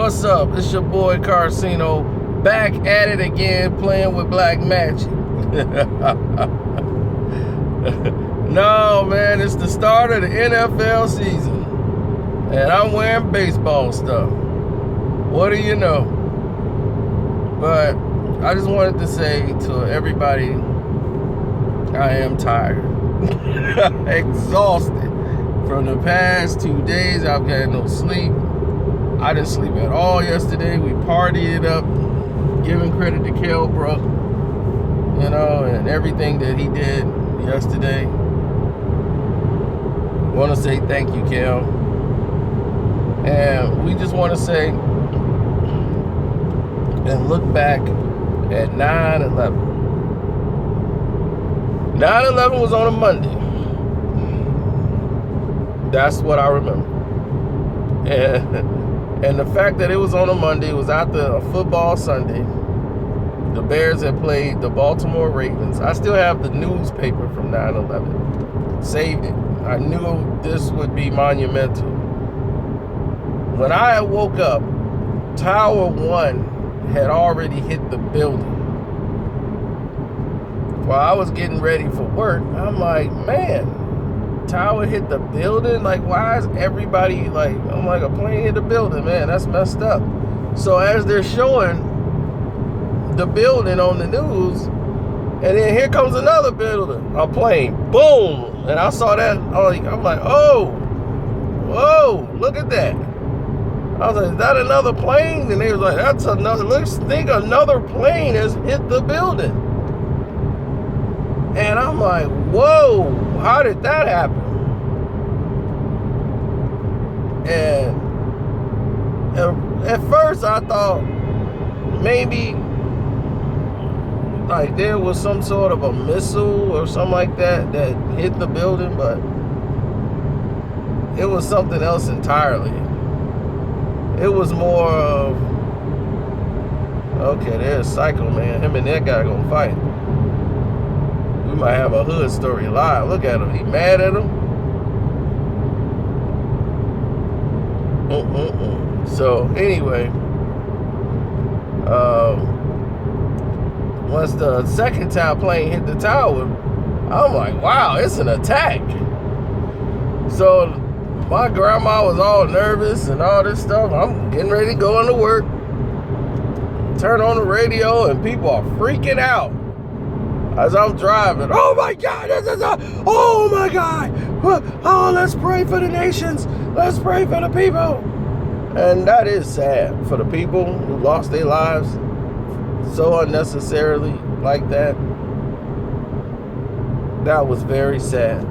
What's up? It's your boy Carcino, back at it again, playing with Black Magic. No, man, it's the start of the NFL season, and I'm wearing baseball stuff. What do you know? But I just wanted to say to everybody, I am tired, exhausted. From the past 2 days, I've had no sleep. I didn't sleep at all yesterday. We partied it up, giving credit to Kell Brook, you know, and everything that he did yesterday. Want to say thank you, Kell. And we just want to say and look back at 9/11. 9/11 was on a Monday. That's what I remember. And the fact that it was on a Monday was after a football Sunday. The Bears had played the Baltimore Ravens. I still have the newspaper from 9/11. Saved it. I knew this would be monumental. When I woke up, Tower 1 had already hit the building. While I was getting ready for work, I'm like, man, Tower hit the building? Like, why is everybody like, I'm like, a plane hit the building, man, that's messed up. So as they're showing the building on the news, and then here comes another building, a plane, boom. And I saw that, I'm like, oh, whoa, look at that. I was like, is that another plane? And they was like, that's another, let's think another plane has hit the building. And I'm like, whoa, how did that happen? And at first I thought maybe like there was some sort of a missile or something like that that hit the building, but it was something else entirely. It was more of, okay, there's Psycho Man. Him and that guy gonna fight. We might have a hood story live. Look at him. He mad at him. So anyway, once the second time plane hit the tower, I'm like, wow, it's an attack. So my grandma was all nervous and all this stuff. I'm getting ready to go into work. Turn on the radio and people are freaking out as I'm driving. Oh my God, oh my God. Oh, let's pray for the nations. Let's pray for the people. And that is sad for the people who lost their lives so unnecessarily like that. That was very sad.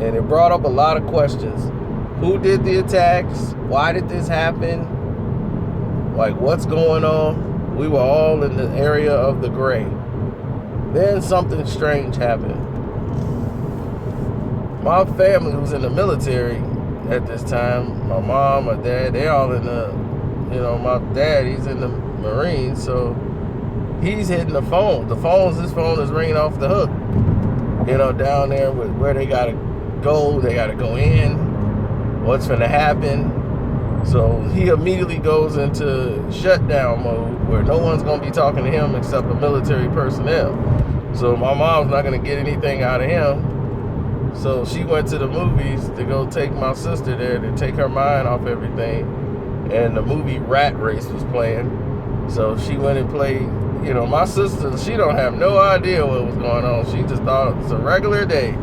And it brought up a lot of questions. Who did the attacks? Why did this happen? Like, what's going on? We were all in the area of the gray. Then something strange happened. My family was in the military at this time. My mom, my dad, they all in the, you know, my dad, he's in the Marines, so he's hitting the phone. His phone is ringing off the hook. You know, down there with where they gotta go in, what's gonna happen. So he immediately goes into shutdown mode where no one's gonna be talking to him except the military personnel. So my mom's not gonna get anything out of him. So she went to the movies to go take my sister there to take her mind off everything. And the movie Rat Race was playing. So she went and played, you know, my sister, she don't have no idea what was going on. She just thought it's a regular day.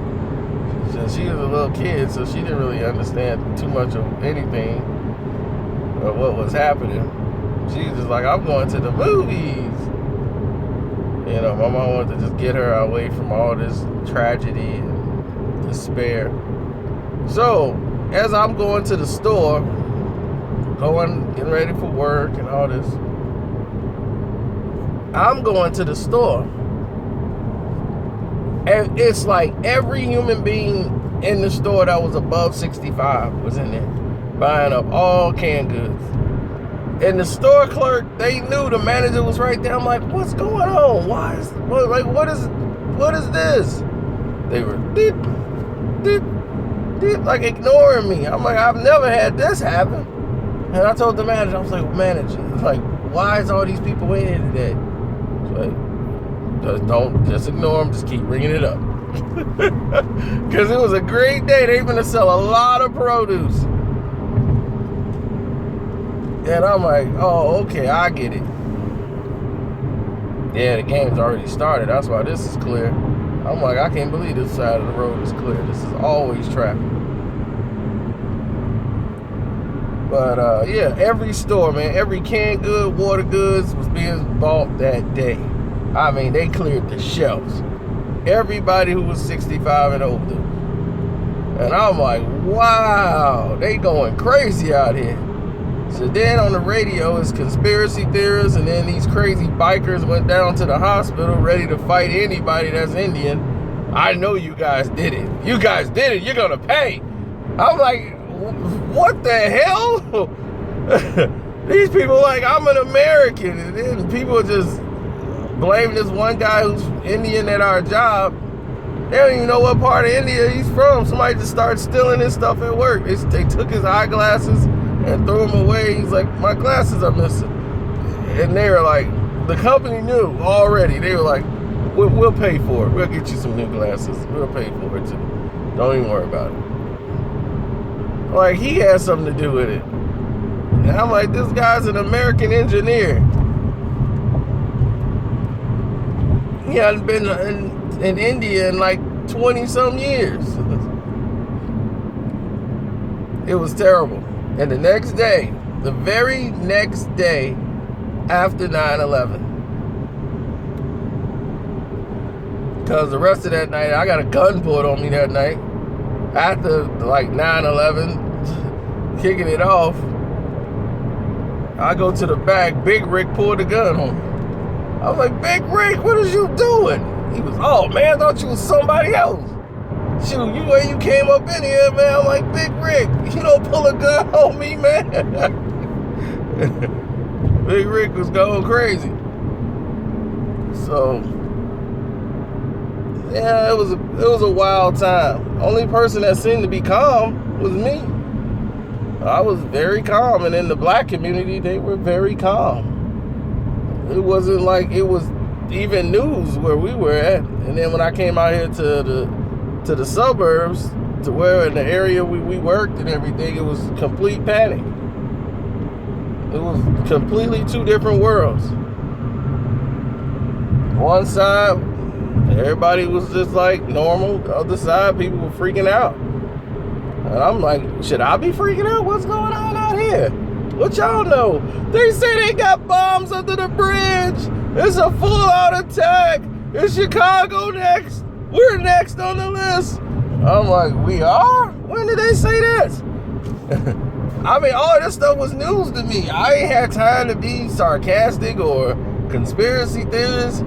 She was a little kid, so she didn't really understand too much of anything or what was happening. She was just like, I'm going to the movies. You know, my mom wanted to just get her away from all this tragedy and despair. So, as I'm going to the store, getting ready for work and all this, I'm going to the store. And it's like every human being in the store that was above 65 was in there, buying up all canned goods. And the store clerk, they knew the manager was right there. I'm like, what's going on? What is this? They were like ignoring me. I'm like, I've never had this happen. And I told the manager, I was like, manager, like, why is all these people in here today? Like, just ignore them, just keep ringing it up. Because it was a great day. They're going to sell a lot of produce. And I'm like, oh, okay, I get it. Yeah, the game's already started. That's why this is clear. I'm like, I can't believe this side of the road is clear. This is always traffic. But, yeah, every store, man, every canned good, water goods was being bought that day. I mean, they cleared the shelves. Everybody who was 65 and older. And I'm like, wow, they going crazy out here. So then on the radio is conspiracy theorists, and then these crazy bikers went down to the hospital ready to fight anybody that's Indian. I know you guys did it. You guys did it. You're going to pay. I'm like, what the hell? These people like, I'm an American. And then people just blame this one guy who's Indian at our job. They don't even know what part of India he's from. Somebody just started stealing his stuff at work. They took his eyeglasses and threw them away. He's like, my glasses are missing. And they were like, the company knew already. They were like, we'll pay for it. We'll get you some new glasses. We'll pay for it too. Don't even worry about it. Like, he had something to do with it. And I'm like, this guy's an American engineer. He hadn't been in India in like 20-some years. It was terrible. And the next day, the very next day after 9/11, because the rest of that night, I got a gun pulled on me that night. After like 9/11, kicking it off, I go to the back. Big Rick pulled the gun on me. I was like, Big Rick, what is you doing? He was, oh man, I thought you was somebody else. Shoot, you came up in here, man. I'm like, Big Rick, you don't pull a gun on me, man. Big Rick was going crazy. So, yeah, it was a wild time. Only person that seemed to be calm was me. I was very calm, and in the black community, they were very calm. It wasn't like it was even news where we were at. And then when I came out here to the suburbs, to where in the area we worked and everything, it was complete panic. It was completely two different worlds. One side, everybody was just like normal. The other side, people were freaking out. And I'm like, should I be freaking out? What's going on out here? What y'all know? They say they got bombs under the bridge. It's a full-out attack. Is Chicago next? We're next on the list. I'm like, we are? When did they say this? I mean, all this stuff was news to me. I ain't had time to be sarcastic or conspiracy theorists.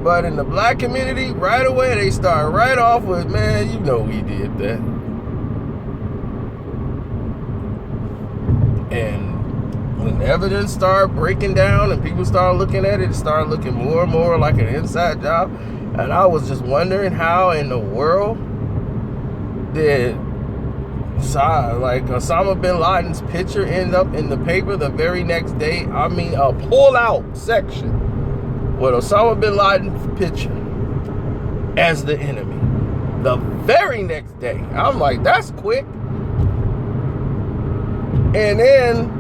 But in the black community, right away, they start right off with, man, you know we did that. And when evidence started breaking down and people started looking at it, it started looking more and more like an inside job. And I was just wondering how in the world did Osama bin Laden's picture end up in the paper the very next day? I mean, a pull-out section with Osama bin Laden's picture as the enemy. The very next day. I'm like, that's quick. And then,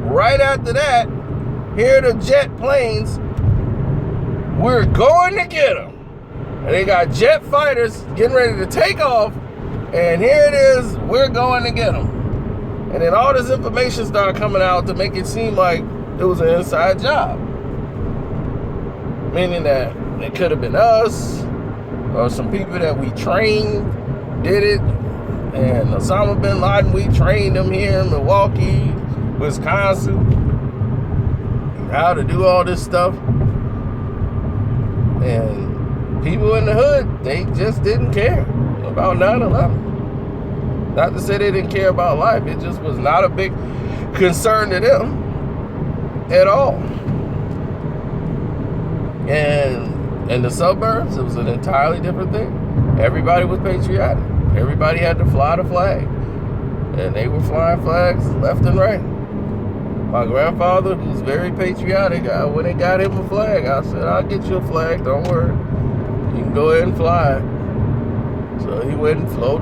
right after that, here are the jet planes. We're going to get them. And they got jet fighters getting ready to take off. And here it is, we're going to get them. And then all this information started coming out to make it seem like it was an inside job. Meaning that it could have been us or some people that we trained did it. And Osama bin Laden, we trained him here in Milwaukee, Wisconsin, how to do all this stuff. And people in the hood, they just didn't care about 9/11. Not to say they didn't care about life. It just was not a big concern to them at all. And in the suburbs, it was an entirely different thing. Everybody was patriotic. Everybody had to fly the flag. And they were flying flags left and right. My grandfather, who's very patriotic, I went and got him a flag. I said, I'll get you a flag, don't worry. You can go ahead and fly it. So he went and floated